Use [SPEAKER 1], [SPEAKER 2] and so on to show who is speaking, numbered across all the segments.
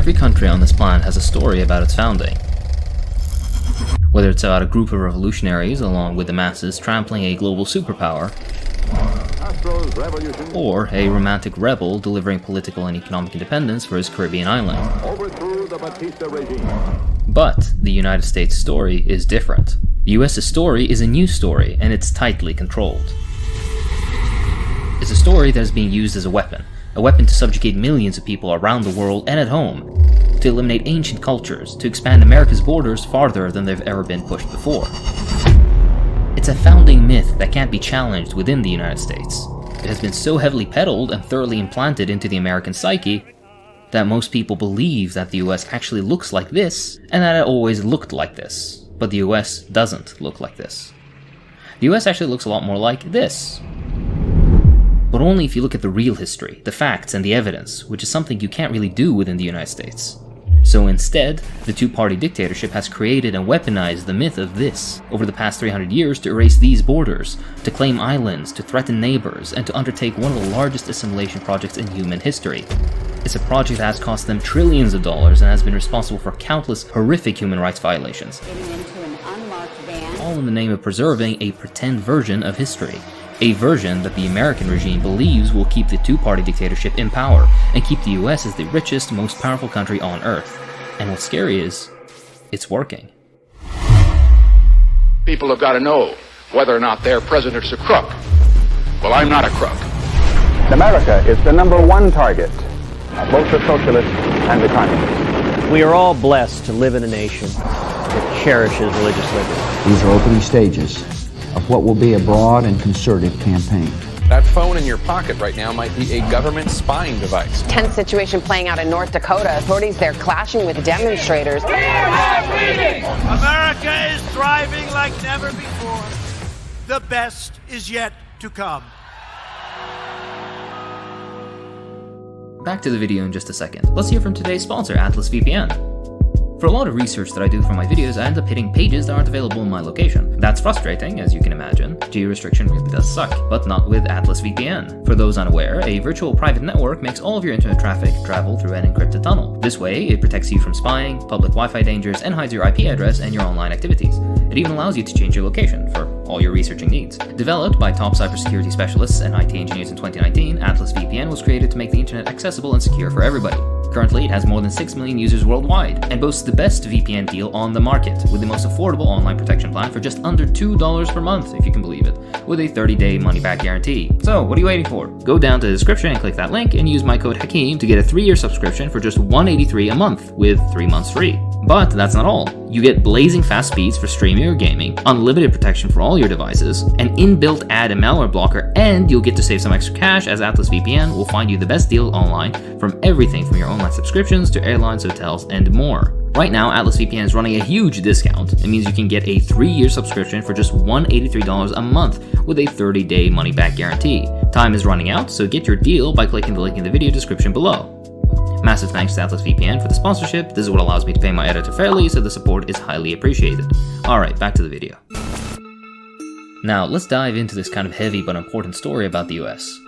[SPEAKER 1] Every country on this planet has a story about its founding. Whether it's about a group of revolutionaries along with the masses trampling a global superpower, or a romantic rebel delivering political and economic independence for his Caribbean island. But the United States story is different. The US's story is a new story, and it's tightly controlled. It's a story that is being used as a weapon to subjugate millions of people around the world and at home, to eliminate ancient cultures, to expand America's borders farther than they've ever been pushed before. It's a founding myth that can't be challenged within the United States. It has been so heavily peddled and thoroughly implanted into the American psyche that most people believe that the US actually looks like this, and that it always looked like this. But the US doesn't look like this. The US actually looks a lot more like this. But only if you look at the real history, the facts and the evidence, which is something you can't really do within the United States. So instead, the two-party dictatorship has created and weaponized the myth of this over the past 300 years to erase these borders, to claim islands, to threaten neighbors, and to undertake one of the largest assimilation projects in human history. It's a project that has cost them trillions of dollars and has been responsible for countless horrific human rights violations, all in the name of preserving a pretend version of history. A version that the American regime believes will keep the two-party dictatorship in power and keep the US as the richest, most powerful country on Earth. And what's scary is, it's working.
[SPEAKER 2] People have got to know whether or not their president's a crook. Well, I'm not a crook.
[SPEAKER 3] America is the #1 target of both the socialists and the communists.
[SPEAKER 4] We are all blessed to live in a nation that cherishes religious liberty.
[SPEAKER 5] These are opening stages of what will be a broad and concerted campaign.
[SPEAKER 6] That phone in your pocket right now might be a government spying device.
[SPEAKER 7] Tense situation playing out in North Dakota. Authorities there clashing with demonstrators.
[SPEAKER 8] America is thriving like never before. The best is yet to come.
[SPEAKER 1] Back to the video in just a second. Let's hear from today's sponsor, Atlas VPN. For a lot of research that I do for my videos, I end up hitting pages that aren't available in my location. That's frustrating, as you can imagine. Geo-restriction really does suck, but not with Atlas VPN. For those unaware, a virtual private network makes all of your internet traffic travel through an encrypted tunnel. This way, it protects you from spying, public Wi-Fi dangers, and hides your IP address and your online activities. It even allows you to change your location for all your researching needs. Developed by top cybersecurity specialists and IT engineers in 2019, Atlas VPN was created to make the internet accessible and secure for everybody. Currently, it has more than 6 million users worldwide, and boasts the best VPN deal on the market, with the most affordable online protection plan for just under $2 per month, if you can believe it, with a 30-day money-back guarantee. So, what are you waiting for? Go down to the description and click that link, and use my code Hakim to get a 3-year subscription for just $183 a month, with 3 months free. But that's not all. You get blazing fast speeds for streaming or gaming, unlimited protection for all your devices, an inbuilt ad and malware blocker, and you'll get to save some extra cash as Atlas VPN will find you the best deal online from everything from your online subscriptions to airlines, hotels, and more. Right now, Atlas VPN is running a huge discount. It means you can get a 3-year subscription for just $183 a month with a 30-day money-back guarantee. Time is running out, so get your deal by clicking the link in the video description below. Massive thanks to Atlas VPN for the sponsorship. This is what allows me to pay my editor fairly, so the support is highly appreciated. Alright, back to the video. Now, let's dive into this kind of heavy but important story about the US.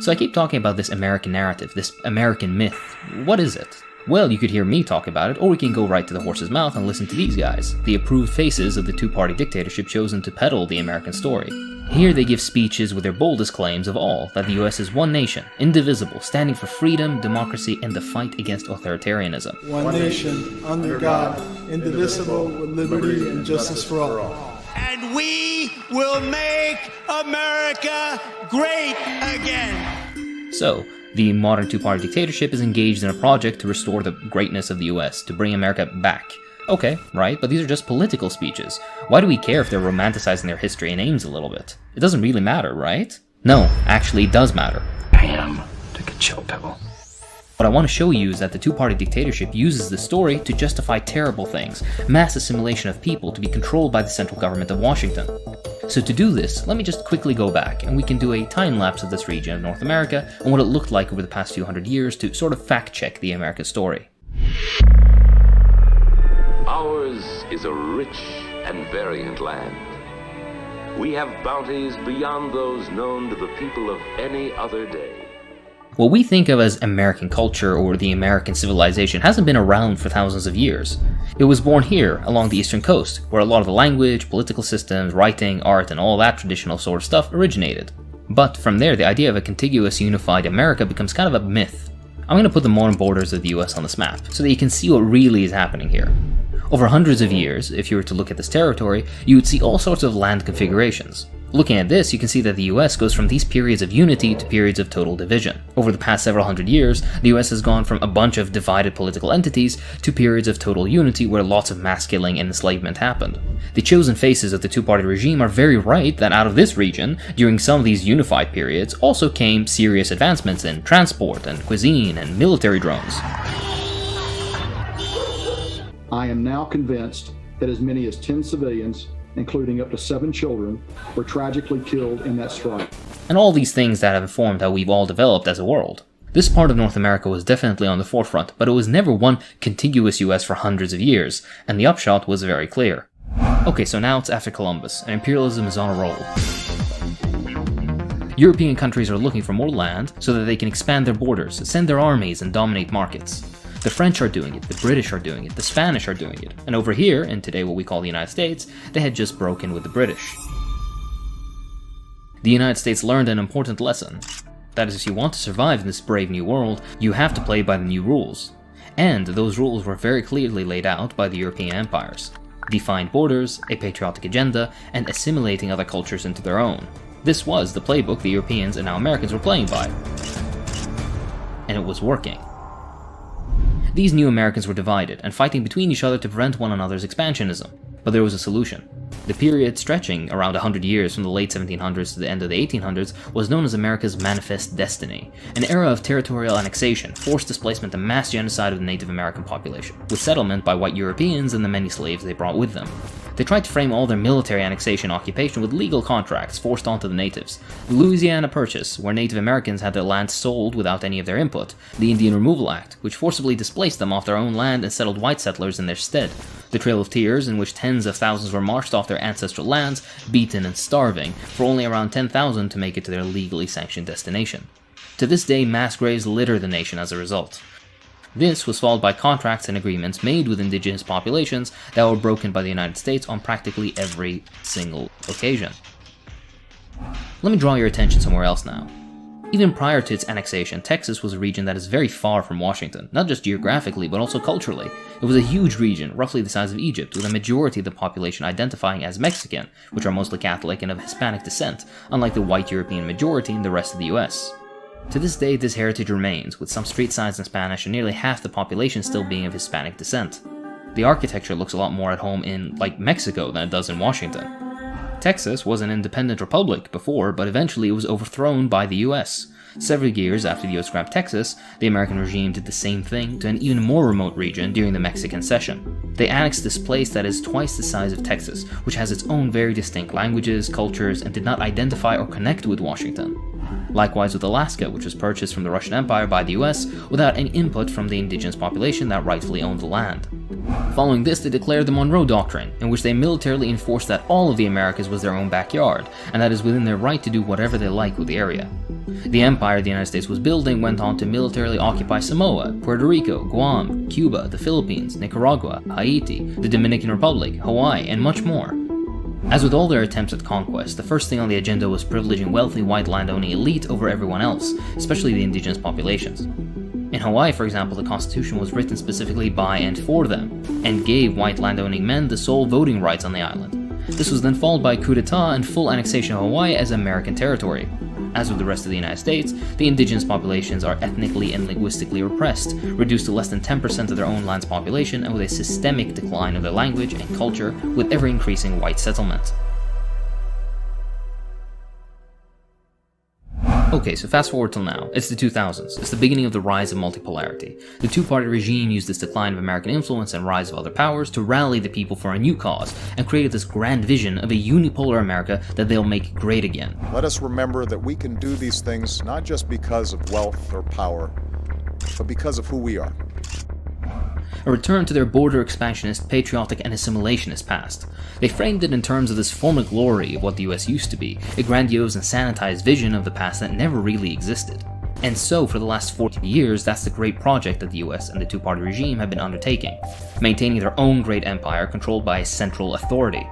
[SPEAKER 1] So I keep talking about this American narrative, this American myth. What is it? Well, you could hear me talk about it, or we can go right to the horse's mouth and listen to these guys, the approved faces of the two-party dictatorship chosen to peddle the American story. Here they give speeches with their boldest claims of all, that the US is one nation, indivisible, standing for freedom, democracy, and the fight against authoritarianism.
[SPEAKER 9] One nation, under God, indivisible, with liberty and justice for all.
[SPEAKER 8] And we will make America great again.
[SPEAKER 1] So, the modern two-party dictatorship is engaged in a project to restore the greatness of the US, to bring America back. Okay, right, but these are just political speeches. Why do we care if they're romanticizing their history and aims a little bit? It doesn't really matter, right? No, actually it does matter.
[SPEAKER 5] Bam, took a chill pill.
[SPEAKER 1] What I want to show you is that the two-party dictatorship uses the story to justify terrible things, mass assimilation of people to be controlled by the central government of Washington. So to do this, let me just quickly go back, and we can do a time-lapse of this region of North America and what it looked like over the past few hundred years to sort of fact-check the American story.
[SPEAKER 10] Ours is a rich and variant land. We have bounties beyond those known to the people of any other day.
[SPEAKER 1] What we think of as American culture or the American civilization hasn't been around for thousands of years. It was born here, along the eastern coast, where a lot of the language, political systems, writing, art, and all that traditional sort of stuff originated. But from there, the idea of a contiguous, unified America becomes kind of a myth. I'm going to put the modern borders of the US on this map, so that you can see what really is happening here. Over hundreds of years, if you were to look at this territory, you would see all sorts of land configurations. Looking at this, you can see that the US goes from these periods of unity to periods of total division. Over the past several hundred years, the US has gone from a bunch of divided political entities to periods of total unity where lots of mass killing and enslavement happened. The chosen faces of the two-party regime are very right that out of this region, during some of these unified periods, also came serious advancements in transport and cuisine and military drones.
[SPEAKER 11] I am now convinced that as many as 10 civilians, including up to 7 children, were tragically killed in that strike.
[SPEAKER 1] And all these things that have informed how we've all developed as a world. This part of North America was definitely on the forefront, but it was never one contiguous US for hundreds of years, and the upshot was very clear. Okay, so now it's after Columbus, and imperialism is on a roll. European countries are looking for more land so that they can expand their borders, send their armies, and dominate markets. The French are doing it, the British are doing it, the Spanish are doing it, and over here, in today what we call the United States, they had just broken with the British. The United States learned an important lesson. That is, if you want to survive in this brave new world, you have to play by the new rules. And those rules were very clearly laid out by the European empires. Defined borders, a patriotic agenda, and assimilating other cultures into their own. This was the playbook the Europeans and now Americans were playing by. And it was working. These new Americans were divided and fighting between each other to prevent one another's expansionism. But there was a solution. The period stretching around 100 years from the late 1700s to the end of the 1800s was known as America's Manifest Destiny, an era of territorial annexation, forced displacement, and mass genocide of the Native American population, with settlement by white Europeans and the many slaves they brought with them. They tried to frame all their military annexation occupation with legal contracts forced onto the natives. The Louisiana Purchase, where Native Americans had their land sold without any of their input. The Indian Removal Act, which forcibly displaced them off their own land and settled white settlers in their stead. The Trail of Tears, in which tens of thousands were marched off their ancestral lands, beaten and starving, for only around 10,000 to make it to their legally sanctioned destination. To this day, mass graves litter the nation as a result. This was followed by contracts and agreements made with indigenous populations that were broken by the United States on practically every single occasion. Let me draw your attention somewhere else now. Even prior to its annexation, Texas was a region that is very far from Washington, not just geographically, but also culturally. It was a huge region, roughly the size of Egypt, with a majority of the population identifying as Mexican, which are mostly Catholic and of Hispanic descent, unlike the white European majority in the rest of the US. To this day, this heritage remains, with some street signs in Spanish and nearly half the population still being of Hispanic descent. The architecture looks a lot more at home in, like, Mexico than it does in Washington. Texas was an independent republic before, but eventually it was overthrown by the US. Several years after the US grabbed Texas, the American regime did the same thing to an even more remote region during the Mexican Cession. They annexed this place that is twice the size of Texas, which has its own very distinct languages, cultures, and did not identify or connect with Washington. Likewise with Alaska, which was purchased from the Russian Empire by the US without any input from the indigenous population that rightfully owned the land. Following this, they declared the Monroe Doctrine, in which they militarily enforced that all of the Americas was their own backyard, and that it is within their right to do whatever they like with the area. The empire the United States was building went on to militarily occupy Samoa, Puerto Rico, Guam, Cuba, the Philippines, Nicaragua, Haiti, the Dominican Republic, Hawaii, and much more. As with all their attempts at conquest, the first thing on the agenda was privileging wealthy white landowning elite over everyone else, especially the indigenous populations. In Hawaii, for example, the Constitution was written specifically by and for them, and gave white landowning men the sole voting rights on the island. This was then followed by a coup d'etat and full annexation of Hawaii as American territory. As with the rest of the United States, the indigenous populations are ethnically and linguistically repressed, reduced to less than 10% of their own land's population, and with a systemic decline of their language and culture with ever-increasing white settlement. Okay, so fast forward till now. It's the 2000s. It's the beginning of the rise of multipolarity. The two-party regime used this decline of American influence and rise of other powers to rally the people for a new cause, and created this grand vision of a unipolar America that they'll make great again.
[SPEAKER 12] Let us remember that we can do these things not just because of wealth or power, but because of who we are.
[SPEAKER 1] A return to their border expansionist, patriotic, and assimilationist past. They framed it in terms of this former glory of what the US used to be, a grandiose and sanitized vision of the past that never really existed. And so for the last 40 years, that's the great project that the US and the two-party regime have been undertaking, maintaining their own great empire controlled by a central authority.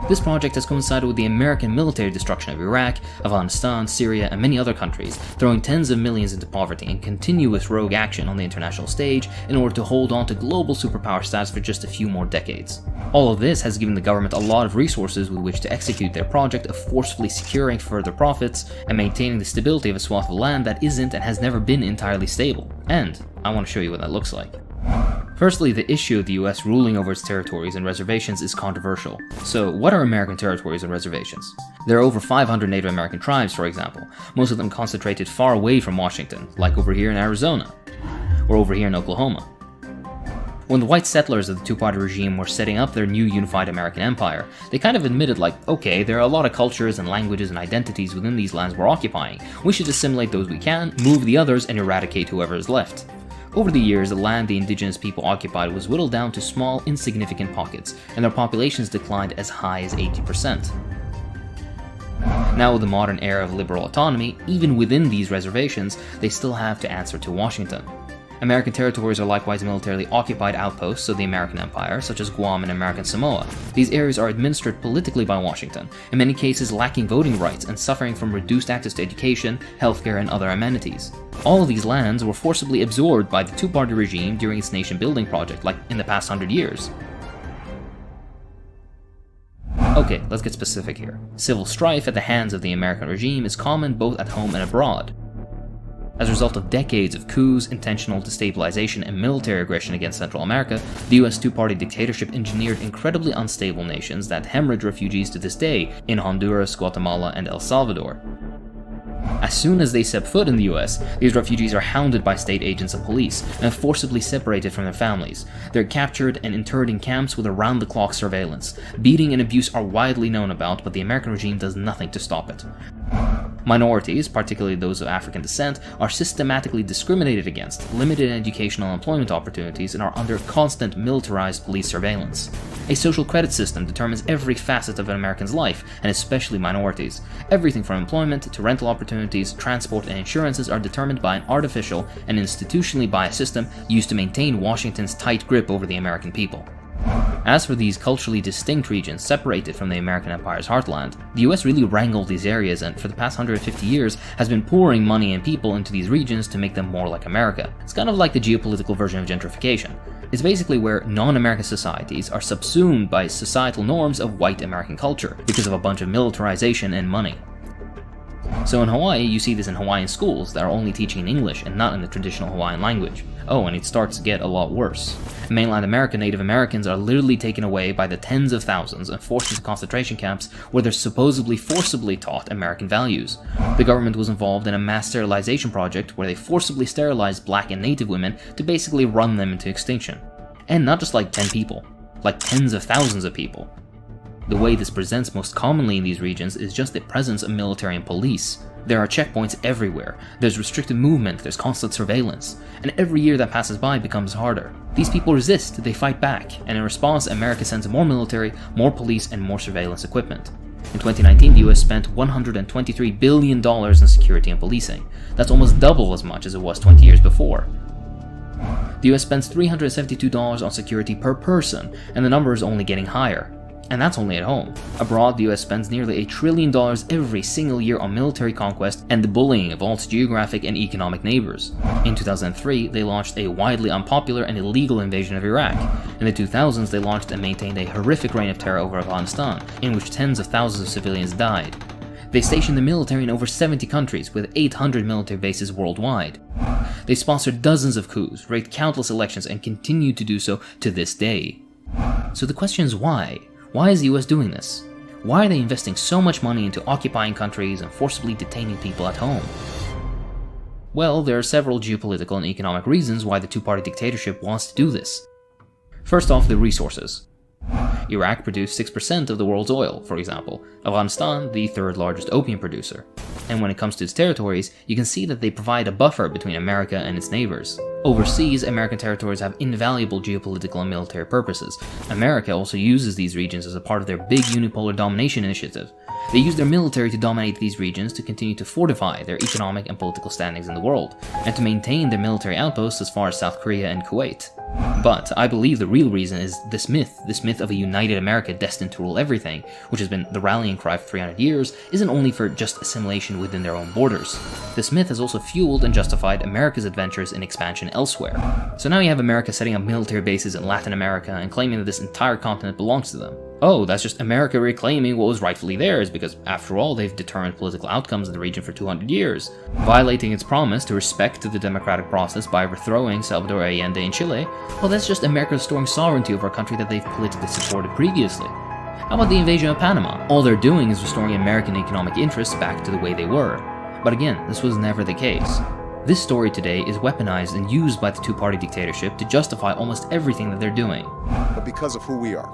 [SPEAKER 1] This project has coincided with the American military destruction of Iraq, Afghanistan, Syria, and many other countries, throwing tens of millions into poverty and continuous rogue action on the international stage in order to hold on to global superpower status for just a few more decades. All of this has given the government a lot of resources with which to execute their project of forcefully securing further profits and maintaining the stability of a swath of land that isn't and has never been entirely stable. And I want to show you what that looks like. Firstly, the issue of the US ruling over its territories and reservations is controversial. So what are American territories and reservations? There are over 500 Native American tribes, for example, most of them concentrated far away from Washington, like over here in Arizona, or over here in Oklahoma. When the white settlers of the two-party regime were setting up their new unified American empire, they kind of admitted like, okay, there are a lot of cultures and languages and identities within these lands we're occupying. We should assimilate those we can, move the others, and eradicate whoever is left. Over the years, the land the indigenous people occupied was whittled down to small, insignificant pockets, and their populations declined as high as 80%. Now with the modern era of liberal autonomy, even within these reservations, they still have to answer to Washington. American territories are likewise militarily occupied outposts of the American Empire, such as Guam and American Samoa. These areas are administered politically by Washington, in many cases lacking voting rights and suffering from reduced access to education, healthcare, and other amenities. All of these lands were forcibly absorbed by the two-party regime during its nation-building project, like in the past 100 years. Okay, let's get specific here. Civil strife at the hands of the American regime is common both at home and abroad. As a result of decades of coups, intentional destabilization, and military aggression against Central America, the US two-party dictatorship engineered incredibly unstable nations that hemorrhage refugees to this day in Honduras, Guatemala, and El Salvador. As soon as they step foot in the US, these refugees are hounded by state agents and police, and forcibly separated from their families. They're captured and interred in camps with around-the-clock surveillance. Beating and abuse are widely known about, but the American regime does nothing to stop it. Minorities, particularly those of African descent, are systematically discriminated against, limited in educational and employment opportunities, and are under constant militarized police surveillance. A social credit system determines every facet of an American's life, and especially minorities. Everything from employment to rental opportunities, transport, and insurances are determined by an artificial and institutionally biased system used to maintain Washington's tight grip over the American people. As for these culturally distinct regions separated from the American Empire's heartland, the US really wrangled these areas and for the past 150 years has been pouring money and people into these regions to make them more like America. It's kind of like the geopolitical version of gentrification. It's basically where non-American societies are subsumed by societal norms of white American culture because of a bunch of militarization and money. So in Hawaii, you see this in Hawaiian schools that are only teaching in English and not in the traditional Hawaiian language. Oh, and it starts to get a lot worse. Mainland American Native Americans are literally taken away by the tens of thousands and forced into concentration camps where they're supposedly forcibly taught American values. The government was involved in a mass sterilization project where they forcibly sterilized black and native women to basically run them into extinction. And not just like 10 people, like tens of thousands of people. The way this presents most commonly in these regions is just the presence of military and police. There are checkpoints everywhere, there's restricted movement, there's constant surveillance, and every year that passes by becomes harder. These people resist, they fight back, and in response America sends more military, more police, and more surveillance equipment. In 2019, the US spent $123 billion in security and policing. That's almost double as much as it was 20 years before. The US spends $372 on security per person, and the number is only getting higher. And that's only at home. Abroad, the US spends nearly $1 trillion every single year on military conquest and the bullying of all its geographic and economic neighbors. In 2003, they launched a widely unpopular and illegal invasion of Iraq. In the 2000s, they launched and maintained a horrific reign of terror over Afghanistan, in which tens of thousands of civilians died. They stationed the military in over 70 countries, with 800 military bases worldwide. They sponsored dozens of coups, rigged countless elections, and continue to do so to this day. So the question is why? Why is the US doing this? Why are they investing so much money into occupying countries and forcibly detaining people at home? Well, there are several geopolitical and economic reasons why the two-party dictatorship wants to do this. First off, the resources. Iraq produced 6% of the world's oil, for example. Afghanistan, the third largest opium producer. And when it comes to its territories, you can see that they provide a buffer between America and its neighbors. Overseas, American territories have invaluable geopolitical and military purposes. America also uses these regions as a part of their big unipolar domination initiative. They used their military to dominate these regions to continue to fortify their economic and political standings in the world, and to maintain their military outposts as far as South Korea and Kuwait. But I believe the real reason is this myth of a united America destined to rule everything, which has been the rallying cry for 300 years, isn't only for just assimilation within their own borders. This myth has also fueled and justified America's adventures in expansion elsewhere. So now you have America setting up military bases in Latin America and claiming that this entire continent belongs to them. Oh, that's just America reclaiming what was rightfully theirs, because after all, they've determined political outcomes in the region for 200 years. Violating its promise to respect the democratic process by overthrowing Salvador Allende in Chile, well, that's just America restoring sovereignty over a country that they've politically supported previously. How about the invasion of Panama? All they're doing is restoring American economic interests back to the way they were. But again, this was never the case. This story today is weaponized and used by the two-party dictatorship to justify almost everything that they're doing.
[SPEAKER 12] But because of who we are,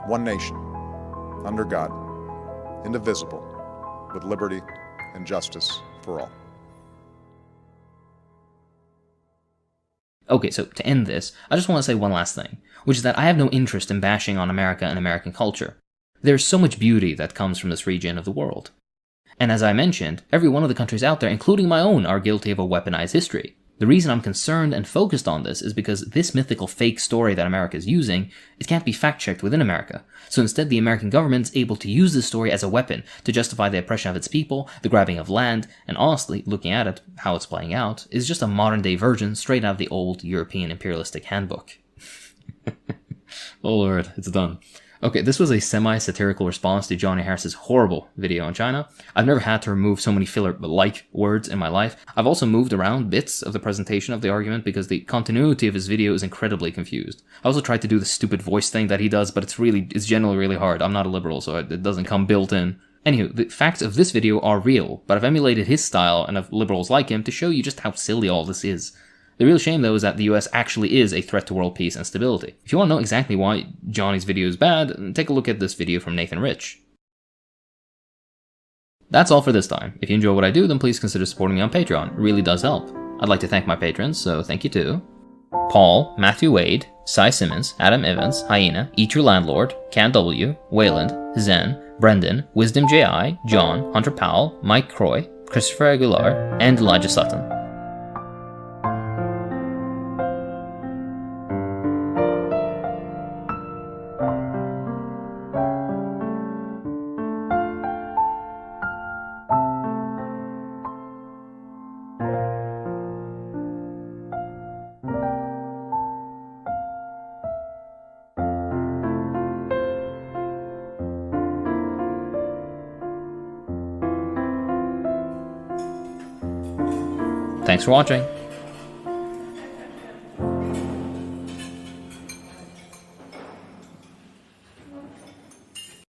[SPEAKER 12] one nation, under God, indivisible, with liberty and justice for all.
[SPEAKER 1] Okay, so to end this, I just want to say one last thing, which is that I have no interest in bashing on America and American culture. There's so much beauty that comes from this region of the world. And as I mentioned, every one of the countries out there, including my own, are guilty of a weaponized history. The reason I'm concerned and focused on this is because this mythical fake story that America is using, it can't be fact-checked within America. So instead, the American government is able to use this story as a weapon to justify the oppression of its people, the grabbing of land, and honestly, looking at it, how it's playing out, is just a modern-day version straight out of the old European imperialistic handbook. Oh lord, it's done. Okay, this was a semi-satirical response to Johnny Harris's horrible video on China. I've never had to remove so many filler-like words in my life. I've also moved around bits of the presentation of the argument because the continuity of his video is incredibly confused. I also tried to do the stupid voice thing that he does, but it's generally really hard. I'm not a liberal, so it doesn't come built in. Anywho, the facts of this video are real, but I've emulated his style and of liberals like him to show you just how silly all this is. The real shame, though, is that the US actually is a threat to world peace and stability. If you want to know exactly why Johnny's video is bad, take a look at this video from Nathan Rich. That's all for this time. If you enjoy what I do, then please consider supporting me on Patreon. It really does help. I'd like to thank my patrons, so thank you to Paul, Matthew Wade, Cy Simmons, Adam Evans, Hyena, Eat Your Landlord, Can W, Wayland, Zen, Brendan, Wisdom J.I., John, Hunter Powell, Mike Croy, Christopher Aguilar, and Elijah Sutton. Thanks for watching.